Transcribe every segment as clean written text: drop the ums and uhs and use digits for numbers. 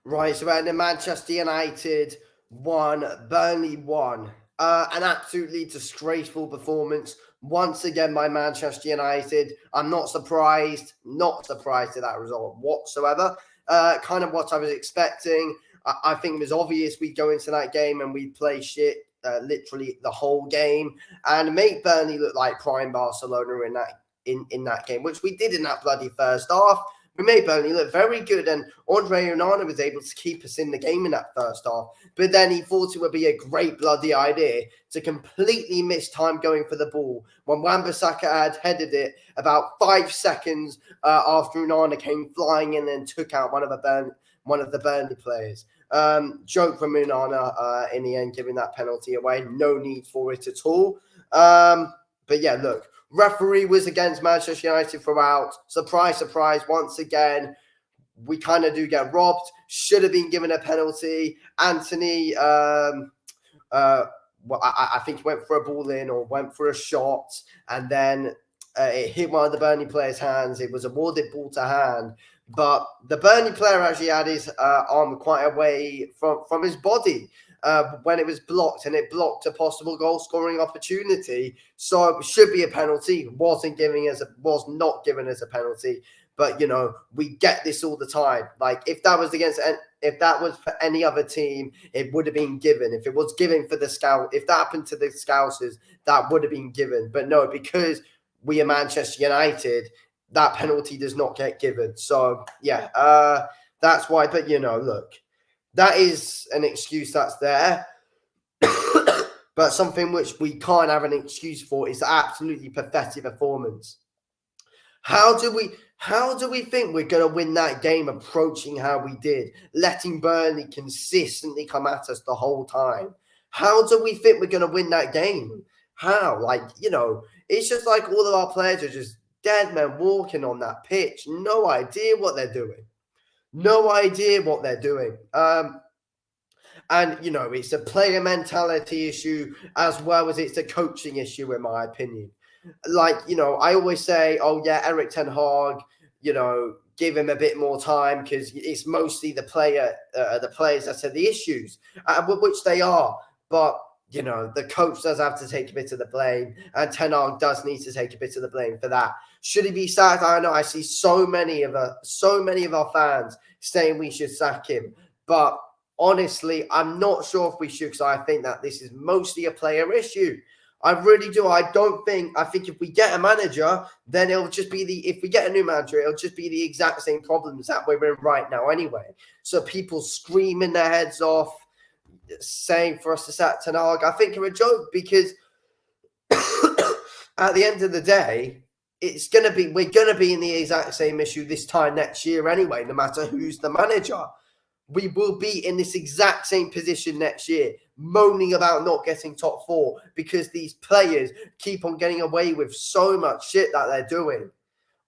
Right, so then Manchester United won, Burnley won. An absolutely disgraceful performance once again by Manchester United. I'm not surprised at that result whatsoever. Kind of what I was expecting. I think it was obvious we'd go into that game and we'd play shit literally the whole game and make Burnley look like prime Barcelona in that game, which we did in that bloody first half. We made Burnley look very good, and Andre Onana was able to keep us in the game in that first half. But then he thought it would be a great bloody idea to completely miss time going for the ball when Wan-Bissaka had headed it about 5 seconds after Onana came flying in and took out one of the Burnley players. Joke from Onana in the end, giving that penalty away. No need for it at all. But yeah, look. Referee was against Manchester United throughout. Surprise, surprise. Once again, we kind of do get robbed. Should have been given a penalty. Anthony, I think he went for a ball in or went for a shot, and then it hit one of the Burnley players' hands. It was awarded ball to hand. But the Burnley player actually had his arm quite away from his body. When it was blocked, and it blocked a possible goal scoring opportunity. So it should be a penalty. Was not given as a penalty. But we get this all the time. Like if that was for any other team, it would have been given. If it was given for the Scout, if that happened to the Scousers, that would have been given. But no, because we are Manchester United, that penalty does not get given. So yeah, that's why. But look. That is an excuse that's there. But something which we can't have an excuse for is absolutely pathetic performance. How do we think we're going to win that game approaching how we did, letting Burnley consistently come at us the whole time? How do we think we're going to win that game? How? It's just like all of our players are just dead men walking on that pitch. No idea what they're doing. No idea what they're doing. And, it's a player mentality issue as well as it's a coaching issue, in my opinion. I always say, oh, yeah, Eric Ten Hag, give him a bit more time because it's mostly the players that are the issues, which they are. But, the coach does have to take a bit of the blame, and Ten Hag does need to take a bit of the blame for that. Should he be sacked? I don't know. I see so many of our fans saying we should sack him. But honestly, I'm not sure if we should, because I think that this is mostly a player issue. I really do. I think if we get a manager, then it'll just be if we get a new manager, it'll just be the exact same problems that we're in right now anyway. So people screaming their heads off, saying for us to sack Ten Hag, I think are a joke, because at the end of the day, we're going to be in the exact same issue this time next year anyway, no matter who's the manager. We will be in this exact same position next year, moaning about not getting top 4 because these players keep on getting away with so much shit that they're doing.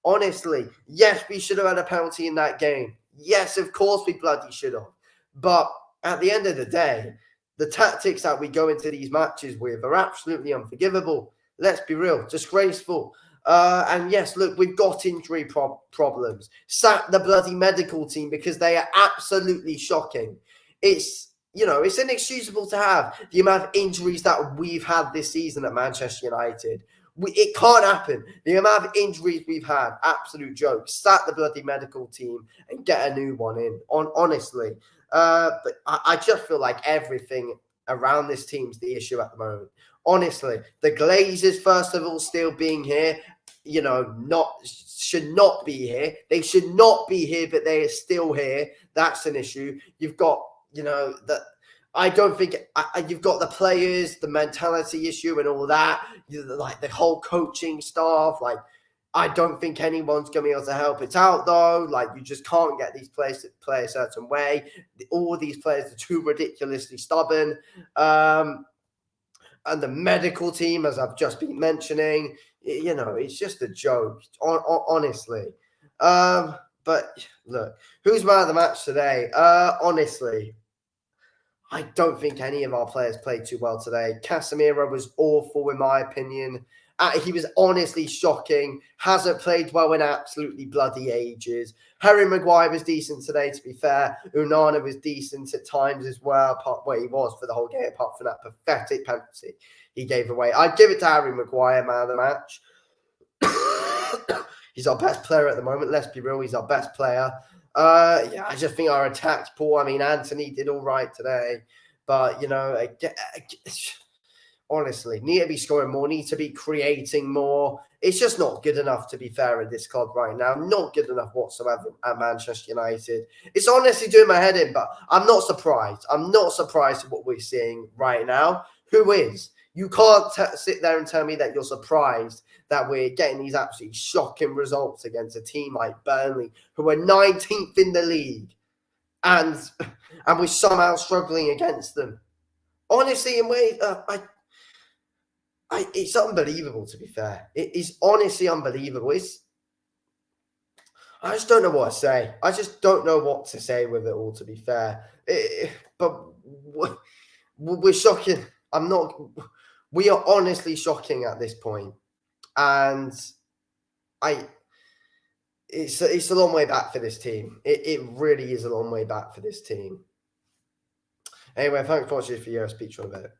Honestly, yes, we should have had a penalty in that game. Yes, of course we bloody should have. But at the end of the day, the tactics that we go into these matches with are absolutely unforgivable. Let's be real, disgraceful. And yes, look, we've got injury problems. Sack the bloody medical team because they are absolutely shocking. It's inexcusable to have the amount of injuries that we've had this season at Manchester United. It can't happen. The amount of injuries we've had, absolute joke. Sack the bloody medical team and get a new one in, honestly. But I just feel like everything around this team's the issue at the moment. Honestly, the Glazers, first of all, still being here, should not be here. They should not be here, but they are still here. That's an issue. You've got, I don't think you've got the players, the mentality issue and all that, like the whole coaching staff. Like, I don't think anyone's going to be able to help it out, though. Like, you just can't get these players to play a certain way. All these players are too ridiculously stubborn. And the medical team, as I've just been mentioning, it's just a joke, honestly. But look, who's man of the match today? Honestly, I don't think any of our players played too well today. Casemiro was awful, in my opinion. He was honestly shocking. Hasn't played well in absolutely bloody ages. Harry Maguire was decent today, to be fair. Onana was decent at times as well, apart where he was for the whole game, apart from that pathetic penalty he gave away. I'd give it to Harry Maguire, man of the match. He's our best player at the moment. Let's be real, he's our best player. Yeah, I just think our attack's poor. I mean, Anthony did all right today, but, you know, honestly, need to be scoring more, need to be creating more. It's just not good enough, to be fair, at this club right now. Not good enough whatsoever at Manchester United. It's honestly doing my head in, but I'm not surprised. I'm not surprised at what we're seeing right now. Who is? You can't sit there and tell me that you're surprised that we're getting these absolutely shocking results against a team like Burnley, who are 19th in the league, and we're somehow struggling against them. Honestly, in ways, it's unbelievable, to be fair. It is honestly unbelievable. I just don't know what to say. I just don't know what to say with it all, to be fair. But we're shocking. We are honestly shocking at this point. And it's a long way back for this team. It really is a long way back for this team. Anyway, thanks for watching this video. I'll speak to you in a bit.